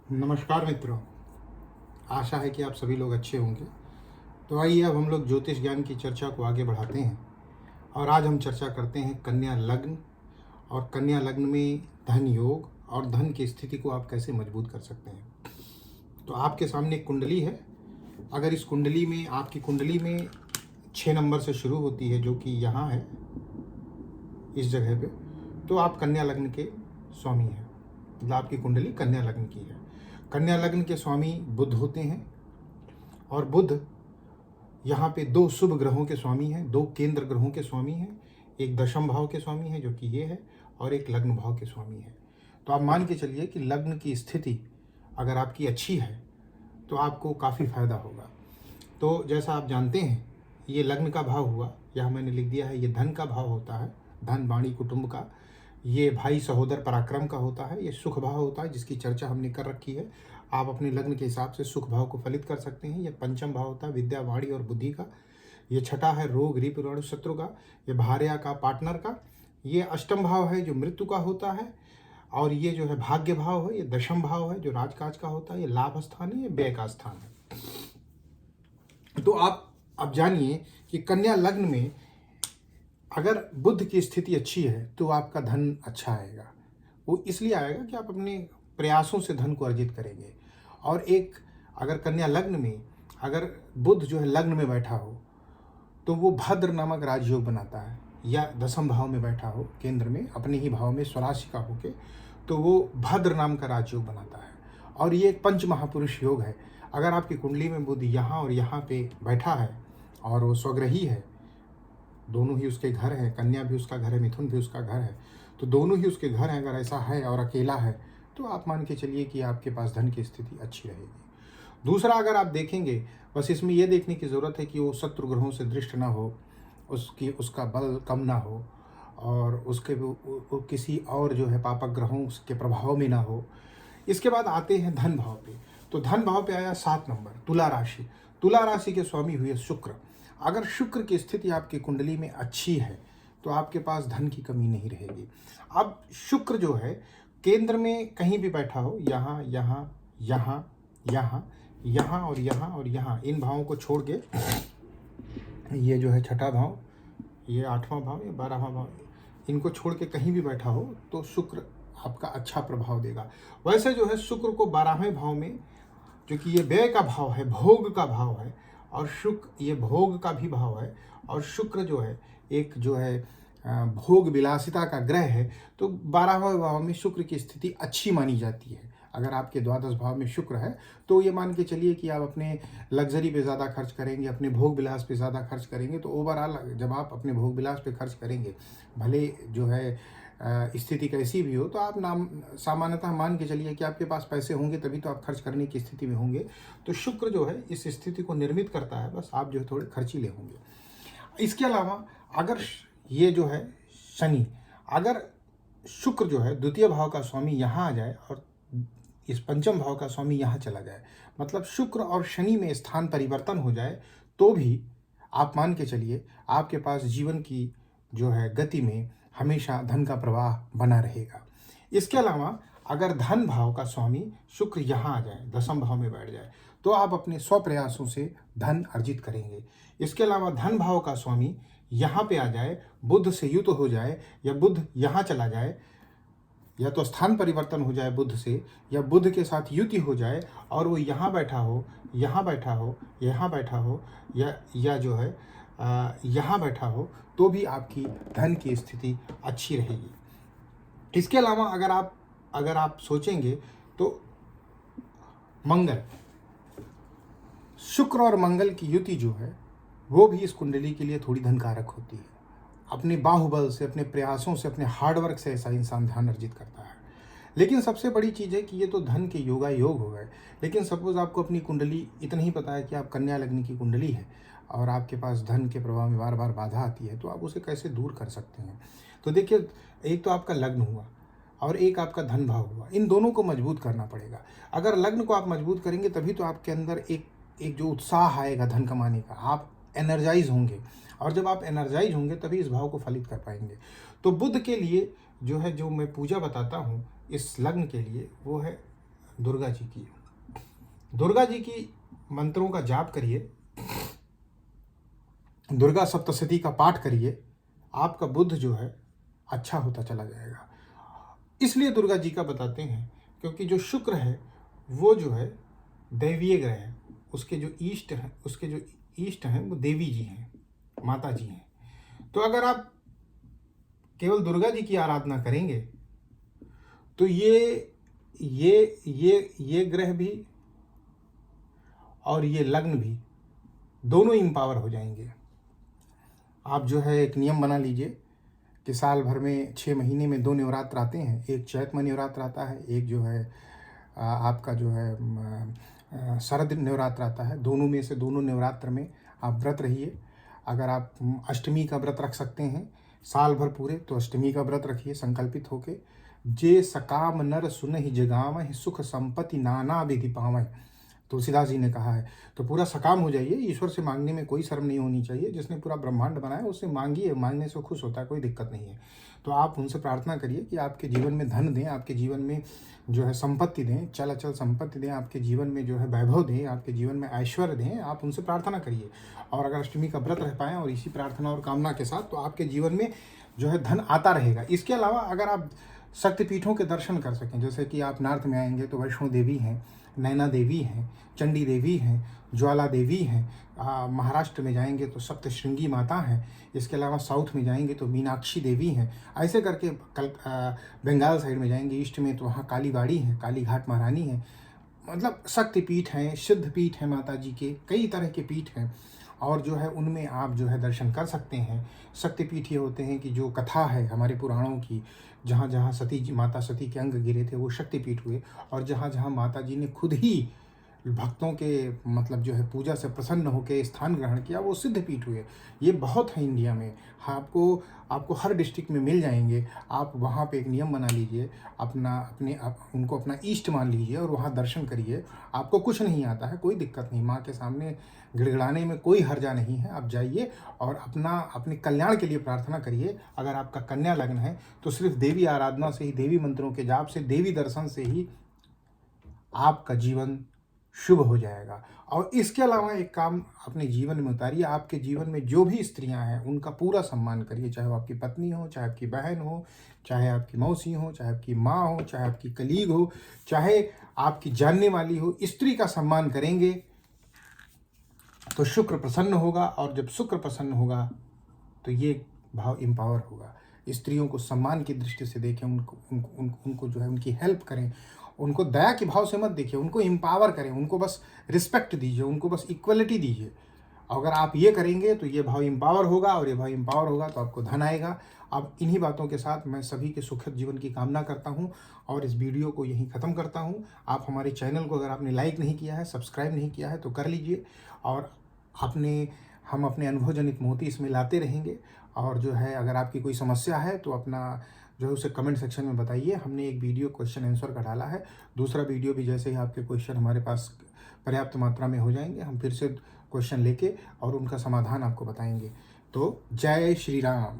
नमस्कार मित्रों। आशा है कि आप सभी लोग अच्छे होंगे। तो आइए अब हम लोग ज्योतिष ज्ञान की चर्चा को आगे बढ़ाते हैं और आज हम चर्चा करते हैं कन्या लग्न और कन्या लग्न में धन योग और धन की स्थिति को आप कैसे मजबूत कर सकते हैं। तो आपके सामने एक कुंडली है। अगर इस कुंडली में आपकी कुंडली में 6 नंबर से शुरू होती है जो कि यहाँ है इस जगह पे, तो आप कन्या लग्न के स्वामी हैं। मतलब आपकी कुंडली कन्या लग्न की है। कन्या लग्न के स्वामी बुध होते हैं और बुध यहाँ पे 2 शुभ ग्रहों के स्वामी हैं, 2 केंद्र ग्रहों के स्वामी हैं। एक दशम भाव के स्वामी हैं जो कि ये है, और एक लग्न भाव के स्वामी हैं। तो आप मान के चलिए कि लग्न की स्थिति अगर आपकी अच्छी है तो आपको काफ़ी फायदा होगा। तो जैसा आप जानते हैं, ये लग्न का भाव हुआ, यहाँ मैंने लिख दिया है, ये धन का भाव होता है, धन वाणी कुटुंब का। ये भाई सहोदर पराक्रम का होता है। ये सुख भाव होता है जिसकी चर्चा हमने कर रखी है। आप अपने लग्न के हिसाब से सुख भाव को फलित कर सकते हैं। ये पंचम भाव होता है विद्या वाणी और बुद्धि का। ये छठा है रोग रिप ऋण शत्रु का। ये भार्या का, पार्टनर का। ये अष्टम भाव है जो मृत्यु का होता है। और ये जो है भाग्य भाव है। ये दशम भाव है जो राजकाज का होता है। ये लाभ स्थान है, ये व्यय का स्थान है। तो आप अब जानिए कि कन्या लग्न में अगर बुध की स्थिति अच्छी है तो आपका धन अच्छा आएगा। वो इसलिए आएगा कि आप अपने प्रयासों से धन को अर्जित करेंगे। और एक अगर कन्या लग्न में अगर बुध जो है लग्न में बैठा हो तो वो भद्र नामक राजयोग बनाता है, या दशम भाव में बैठा हो केंद्र में अपने ही भाव में स्वराशि का होके, तो वो भद्र नाम का राजयोग बनाता है। और ये एक पंच महापुरुष योग है। अगर आपकी कुंडली में बुध यहाँ और यहाँ पे बैठा है और वो स्वग्रही है, दोनों ही उसके घर हैं, कन्या भी उसका घर है, मिथुन भी उसका घर है, तो दोनों ही उसके घर हैं। अगर ऐसा है और अकेला है तो आप मान के चलिए कि आपके पास धन की स्थिति अच्छी रहेगी। दूसरा, अगर आप देखेंगे, बस इसमें यह देखने की ज़रूरत है कि वो शत्रु ग्रहों से दृष्ट ना हो, उसका बल कम ना हो, और उसके वो किसी और जो है पापक ग्रहों के प्रभाव में ना हो। इसके बाद आते हैं धन भाव पे। तो धन भाव पे आया 7 नंबर, तुला राशि। तुला राशि के स्वामी हुए शुक्र। अगर शुक्र की स्थिति आपकी कुंडली में अच्छी है तो आपके पास धन की कमी नहीं रहेगी। अब शुक्र जो है केंद्र में कहीं भी बैठा हो, यहाँ यहाँ यहाँ यहाँ यहाँ और यहाँ और यहाँ, इन भावों को छोड़ के, ये जो है छठा भाव, ये 8वां भाव, ये 12वां भाव, इनको छोड़ के कहीं भी बैठा हो तो शुक्र आपका अच्छा प्रभाव देगा। वैसे जो है शुक्र को 12वें भाव में, जो कि ये व्यय का भाव है, भोग का भाव है, और शुक्र ये भोग का भी भाव है, और शुक्र जो है एक जो है भोग विलासिता का ग्रह है, तो 12वें भाव में शुक्र की स्थिति अच्छी मानी जाती है। अगर आपके द्वादश भाव में शुक्र है तो ये मान के चलिए कि आप अपने लग्जरी पे ज़्यादा खर्च करेंगे, अपने भोग विलास पे ज़्यादा खर्च करेंगे। तो ओवरऑल जब आप अपने भोग विलास पे खर्च करेंगे, भले जो है स्थिति कैसी भी हो, तो आप सामान्यतः मान के चलिए कि आपके पास पैसे होंगे तभी तो आप खर्च करने की स्थिति में होंगे। तो शुक्र जो है इस स्थिति को निर्मित करता है, बस आप जो है थोड़े खर्चीले होंगे। इसके अलावा अगर ये जो है शनि, अगर शुक्र जो है द्वितीय भाव का स्वामी यहाँ आ जाए और इस पंचम भाव का स्वामी यहाँ चला जाए, मतलब शुक्र और शनि में स्थान परिवर्तन हो जाए, तो भी आप मान के चलिए आपके पास जीवन की जो है गति में हमेशा धन का प्रवाह बना रहेगा। इसके अलावा अगर धन भाव का स्वामी शुक्र यहाँ आ जाए, दशम भाव में बैठ जाए, तो आप अपने स्वप्रयासों से धन अर्जित करेंगे। इसके अलावा धन भाव का स्वामी यहाँ पे आ जाए, बुध से युत हो जाए, या बुध यहाँ चला जाए, या तो स्थान परिवर्तन हो जाए बुध से, या बुध के साथ युति हो जाए और वो यहाँ बैठा हो, यहाँ बैठा हो, यहाँ बैठा हो, या जो है यहाँ बैठा हो, तो भी आपकी धन की स्थिति अच्छी रहेगी। इसके अलावा अगर आप सोचेंगे तो मंगल, शुक्र और मंगल की युति जो है वो भी इस कुंडली के लिए थोड़ी धनकारक होती है। अपने बाहुबल से, अपने प्रयासों से, अपने हार्डवर्क से ऐसा इंसान धन अर्जित करता है। लेकिन सबसे बड़ी चीज़ है कि ये तो धन के योगा योग हो गए, लेकिन सपोज आपको अपनी कुंडली इतना ही पता है कि आप कन्या लग्न की कुंडली है और आपके पास धन के प्रवाह में बार बार बाधा आती है, तो आप उसे कैसे दूर कर सकते हैं। तो देखिए, एक तो आपका लग्न हुआ और एक आपका धन भाव हुआ, इन दोनों को मजबूत करना पड़ेगा। अगर लग्न को आप मजबूत करेंगे तभी तो आपके अंदर एक जो उत्साह आएगा धन कमाने का, आप एनर्जाइज होंगे, और जब आप एनर्जाइज होंगे तभी इस भाव को फलित कर पाएंगे। तो बुध के लिए जो है, जो मैं पूजा बताता हूँ इस लग्न के लिए, वो है दुर्गा जी की। दुर्गा जी की मंत्रों का जाप करिए, दुर्गा सप्तशती का पाठ करिए, आपका बुद्ध जो है अच्छा होता चला जाएगा। इसलिए दुर्गा जी का बताते हैं क्योंकि जो शुक्र है वो जो है दैवीय ग्रह है, उसके जो ईष्ट हैं वो देवी जी हैं, माता जी हैं। तो अगर आप केवल दुर्गा जी की आराधना करेंगे तो ये ग्रह भी और ये लग्न भी दोनों इम्पावर हो जाएंगे। आप जो है एक नियम बना लीजिए कि साल भर में 6 महीने में 2 नवरात्र आते हैं। एक चैत में नवरात्र आता है, एक जो है आपका जो है शरद नवरात्र आता है। दोनों में से दोनों नवरात्र में आप व्रत रहिए। अगर आप अष्टमी का व्रत रख सकते हैं साल भर पूरे तो अष्टमी का व्रत रखिए संकल्पित होके। जे सकाम नर सुनहि जगावहि सुख संपत्ति नाना विधि पावहि, तुलसीदास जी ने कहा है। तो पूरा सकाम हो जाइए, ईश्वर से मांगने में कोई शर्म नहीं होनी चाहिए। जिसने पूरा ब्रह्मांड बनाया उससे मांगिए, मांगने से खुश होता है, कोई दिक्कत नहीं है। तो आप उनसे प्रार्थना करिए कि आपके जीवन में धन दें, आपके जीवन में जो है संपत्ति दें, चल अचल संपत्ति दें, आपके जीवन में जो है वैभव दें, आपके जीवन में ऐश्वर्य दें। आप उनसे प्रार्थना करिए। और अगर अष्टमी का व्रत रह पाएँ और इसी प्रार्थना और कामना के साथ, तो आपके जीवन में जो है धन आता रहेगा। इसके अलावा अगर आप शक्तिपीठों के दर्शन कर सकें, जैसे कि आप नॉर्थ में आएंगे तो वैष्णो देवी हैं, नैना देवी हैं, चंडी देवी हैं, ज्वाला देवी हैं। महाराष्ट्र में जाएंगे तो सप्तशृंगी माता हैं। इसके अलावा साउथ में जाएंगे तो मीनाक्षी देवी हैं। ऐसे करके बंगाल साइड में जाएंगे ईस्ट में तो वहाँ कालीबाड़ी हैं, काली घाट महारानी हैं। मतलब शक्तिपीठ हैं, सिद्धपीठ हैं, माता जी के कई तरह के पीठ हैं। और जो है उनमें आप जो है दर्शन कर सकते हैं। शक्तिपीठ ये होते हैं कि जो कथा है हमारे पुराणों की, जहाँ जहाँ सती जी, माता सती के अंग गिरे थे वो शक्तिपीठ हुए। और जहाँ जहाँ माता जी ने खुद ही भक्तों के मतलब जो है पूजा से प्रसन्न होकर स्थान ग्रहण किया वो सिद्धपीठ हुए। ये बहुत है इंडिया में। हाँ, आपको हर डिस्ट्रिक्ट में मिल जाएंगे। आप वहाँ पे एक नियम बना लीजिए, उनको अपना ईष्ट मान लीजिए और वहाँ दर्शन करिए। आपको कुछ नहीं आता है, कोई दिक्कत नहीं, माँ के सामने गिड़गिड़ाने में कोई हर्जा नहीं है। आप जाइए और अपने कल्याण के लिए प्रार्थना करिए। अगर आपका कन्या लग्न है तो सिर्फ देवी आराधना से ही, देवी मंत्रों के जाप से, देवी दर्शन से ही आपका जीवन शुभ हो जाएगा। और इसके अलावा एक काम अपने जीवन में उतारिए। आपके जीवन में जो भी स्त्रियां हैं उनका पूरा सम्मान करिए, चाहे वो आपकी पत्नी हो, चाहे आपकी बहन हो, चाहे आपकी मौसी हो, चाहे आपकी माँ हो, चाहे आपकी कलीग हो, चाहे आपकी जानने वाली हो। स्त्री का सम्मान करेंगे तो शुक्र प्रसन्न होगा, और जब शुक्र प्रसन्न होगा तो ये भाव एम्पावर होगा। स्त्रियों को सम्मान की दृष्टि से देखें, उनको जो है उनकी हेल्प करें, उनको दया के भाव से मत देखिए, उनको एम्पावर करें, उनको बस रिस्पेक्ट दीजिए, उनको बस इक्वलिटी दीजिए। अगर आप ये करेंगे तो ये भाव एम्पावर होगा, और ये भाव एम्पावर होगा तो आपको धन आएगा। अब इन्हीं बातों के साथ मैं सभी के सुखद जीवन की कामना करता हूँ और इस वीडियो को यहीं ख़त्म करता हूँ। आप हमारे चैनल को अगर आपने लाइक नहीं किया है, सब्सक्राइब नहीं किया है तो कर लीजिए। और हम अपने अनुभवजनित मोती इसमें लाते रहेंगे। और जो है अगर आपकी कोई समस्या है तो अपना जो है उसे कमेंट सेक्शन में बताइए। हमने एक वीडियो क्वेश्चन आंसर का डाला है, दूसरा वीडियो भी जैसे ही आपके क्वेश्चन हमारे पास पर्याप्त मात्रा में हो जाएंगे हम फिर से क्वेश्चन लेके और उनका समाधान आपको बताएंगे। तो जय श्री राम।